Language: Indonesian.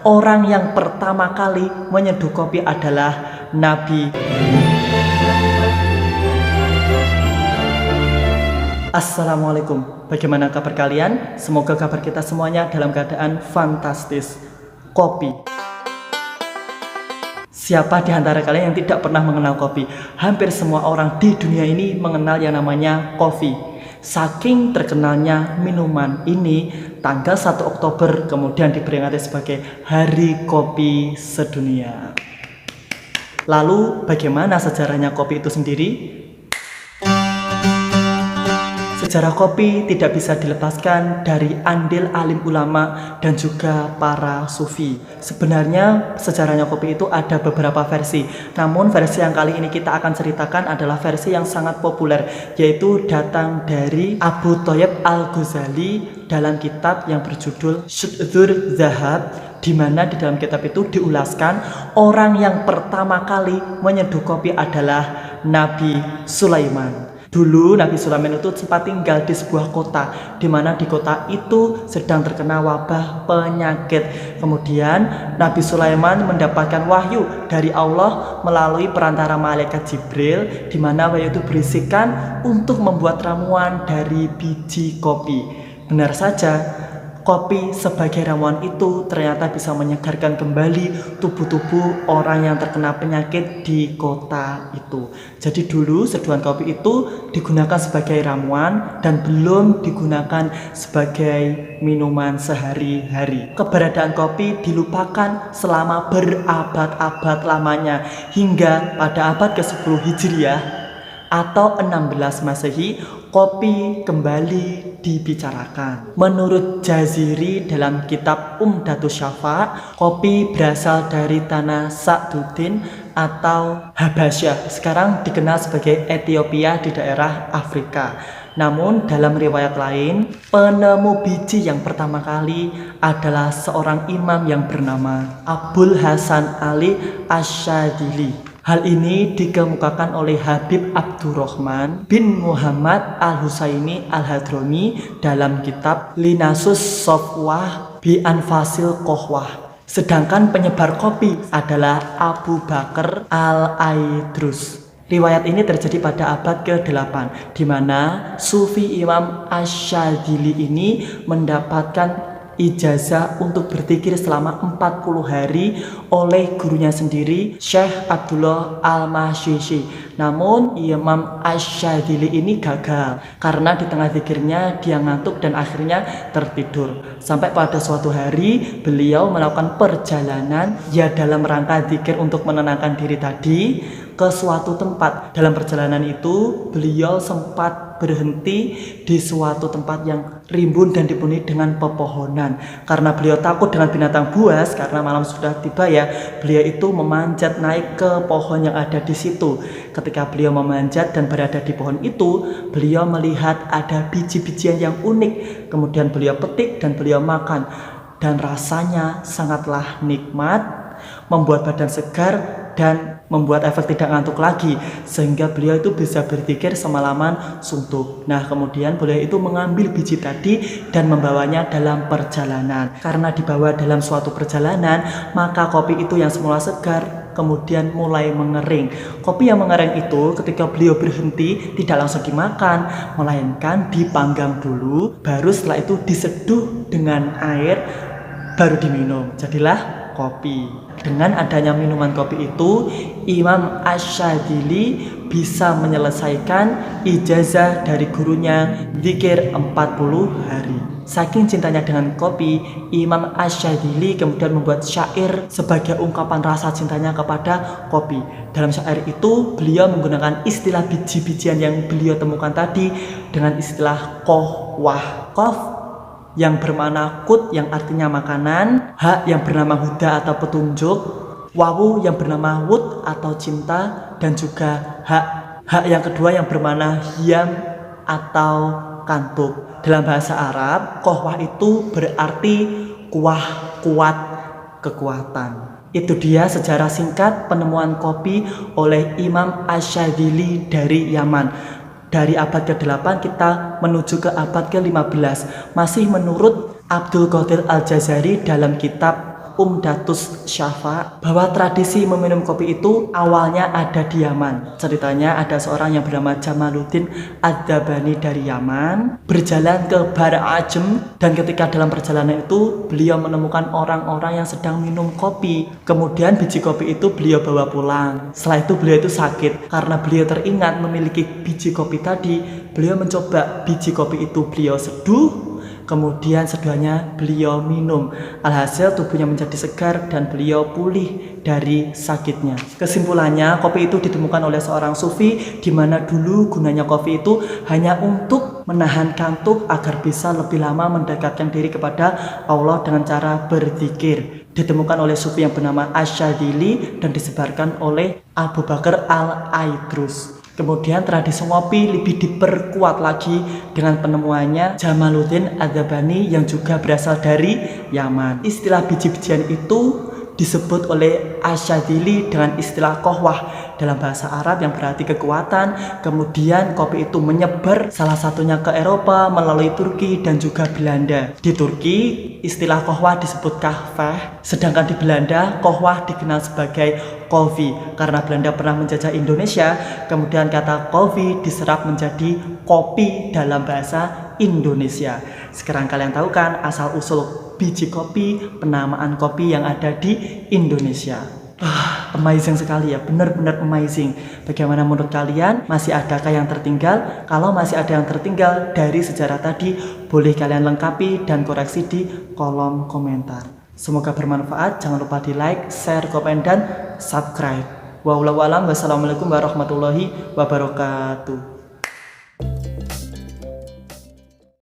orang yang pertama kali menyeduh kopi adalah Nabi. Assalamualaikum, bagaimana kabar kalian? Semoga kabar kita semuanya dalam keadaan fantastis. Kopi. Siapa di antara kalian yang tidak pernah mengenal kopi? Hampir semua orang di dunia ini mengenal yang namanya kopi. Saking terkenalnya minuman ini, tanggal 1 Oktober kemudian diperingati sebagai Hari Kopi Sedunia. Lalu bagaimana sejarahnya kopi itu sendiri? Sejarah kopi tidak bisa dilepaskan dari andil alim ulama dan juga para sufi. Sebenarnya sejarahnya kopi itu ada beberapa versi. Namun versi yang kali ini kita akan ceritakan adalah versi yang sangat populer, yaitu datang dari Abu Thayyib Al-Ghazali dalam kitab yang berjudul Syu'dur Zahab, di mana di dalam kitab itu diulaskan orang yang pertama kali menyeduh kopi adalah Nabi Sulaiman. Dulu Nabi Sulaiman itu sempat tinggal di sebuah kota, di mana di kota itu sedang terkena wabah penyakit. Kemudian Nabi Sulaiman mendapatkan wahyu dari Allah melalui perantara malaikat Jibril, di mana wahyu itu berisikan untuk membuat ramuan dari biji kopi. Benar saja, kopi sebagai ramuan itu ternyata bisa menyegarkan kembali tubuh-tubuh orang yang terkena penyakit di kota itu. Jadi dulu seduhan kopi itu digunakan sebagai ramuan dan belum digunakan sebagai minuman sehari-hari. Keberadaan kopi dilupakan selama berabad-abad lamanya, hingga pada abad ke-10 Hijriah atau 16 Masehi, kopi kembali dibicarakan. Menurut Jaziri dalam kitab Umdatus Syafa, kopi berasal dari tanah Sa'duddin atau Habasyah, sekarang dikenal sebagai Ethiopia di daerah Afrika. Namun dalam riwayat lain, penemu biji yang pertama kali adalah seorang imam yang bernama Abul Hasan Ali Asyadili. Hal ini dikemukakan oleh Habib Abdurrahman bin Muhammad Al-Husaini Al-Hadrami dalam kitab Linasus Sofwah bi Anfasil Kohwah. Sedangkan penyebar kopi adalah Abu Bakar Al-Aidrus. Riwayat ini terjadi pada abad ke-8, di mana Sufi Imam Asyadili ini mendapatkan ijazah untuk berzikir selama 40 hari oleh gurunya sendiri, Syekh Abdullah Al-Mashishi. Namun Imam Asyadili ini gagal karena di tengah zikirnya dia ngantuk dan akhirnya tertidur. Sampai pada suatu hari beliau melakukan perjalanan ya dalam rangka zikir untuk menenangkan diri tadi ke suatu tempat. Dalam perjalanan itu beliau sempat berhenti di suatu tempat yang rimbun dan dipenuhi dengan pepohonan. Karena beliau takut dengan binatang buas, karena malam sudah tiba ya, beliau itu memanjat naik ke pohon yang ada di situ. Ketika beliau memanjat dan berada di pohon itu, beliau melihat ada biji-bijian yang unik. Kemudian beliau petik dan beliau makan, dan rasanya sangatlah nikmat, membuat badan segar dan membuat efek tidak ngantuk lagi, sehingga beliau itu bisa berzikir semalaman suntuk. Nah kemudian beliau itu mengambil biji tadi dan membawanya dalam perjalanan. Karena dibawa dalam suatu perjalanan, maka kopi itu yang semula segar kemudian mulai mengering. Kopi yang mengering itu ketika beliau berhenti tidak langsung dimakan, melainkan dipanggang dulu, baru setelah itu diseduh dengan air, baru diminum. Jadilah kopi. Dengan adanya minuman kopi itu, Imam Asyadili bisa menyelesaikan ijazah dari gurunya zikir 40 hari. Saking cintanya dengan kopi, Imam Asyadili kemudian membuat syair sebagai ungkapan rasa cintanya kepada kopi. Dalam syair itu beliau menggunakan istilah biji-bijian yang beliau temukan tadi dengan istilah kohwah. Kof yang bermakna kut yang artinya makanan, hak yang bernama huda atau petunjuk, wawu yang bernama wud atau cinta, dan juga hak yang kedua yang bermakna hiam atau kantuk. Dalam bahasa Arab, kohwah itu berarti kuah, kuat, kekuatan. Itu dia sejarah singkat penemuan kopi oleh Imam Asyadili dari Yaman. Dari abad ke-8 kita menuju ke abad ke-15. Masih menurut Abdul Qadir Al-Jazari dalam kitab Umdatus Syafa bahwa tradisi meminum kopi itu awalnya ada di Yaman. Ceritanya ada seorang yang bernama Jamaluddin Ad-Dabani dari Yaman berjalan ke Bar Ajem, dan ketika dalam perjalanan itu beliau menemukan orang-orang yang sedang minum kopi. Kemudian biji kopi itu beliau bawa pulang. Setelah itu beliau itu sakit. Karena beliau teringat memiliki biji kopi tadi, beliau mencoba biji kopi itu beliau seduh, kemudian seduhannya beliau minum. Alhasil tubuhnya menjadi segar dan beliau pulih dari sakitnya. Kesimpulannya, kopi itu ditemukan oleh seorang sufi, di mana dulu gunanya kopi itu hanya untuk menahan kantuk agar bisa lebih lama mendekatkan diri kepada Allah dengan cara berzikir. Ditemukan oleh sufi yang bernama Asyadili dan disebarkan oleh Abu Bakar Al-Aidrus. Kemudian tradisi ngopi lebih diperkuat lagi dengan penemuannya Jamaluddin Ad-Dabani yang juga berasal dari Yaman. Istilah biji-bijian itu disebut oleh Asyadili dengan istilah kohwah dalam bahasa Arab yang berarti kekuatan. Kemudian kopi itu menyebar salah satunya ke Eropa melalui Turki dan juga Belanda. Di Turki istilah kohwah disebut kahveh, sedangkan di Belanda kohwah dikenal sebagai kopi. Karena Belanda pernah menjajah Indonesia, kemudian kata kopi diserap menjadi kopi dalam bahasa Indonesia. Sekarang kalian tahu kan asal usul biji kopi, penamaan kopi yang ada di Indonesia. Amazing sekali ya, benar-benar amazing. Bagaimana menurut kalian? Masih adakah yang tertinggal? Kalau masih ada yang tertinggal dari sejarah tadi, boleh kalian lengkapi dan koreksi di kolom komentar. Semoga bermanfaat. Jangan lupa di like, share, komen, dan subscribe. Wallahu a'lam. Wassalamualaikum warahmatullahi wabarakatuh.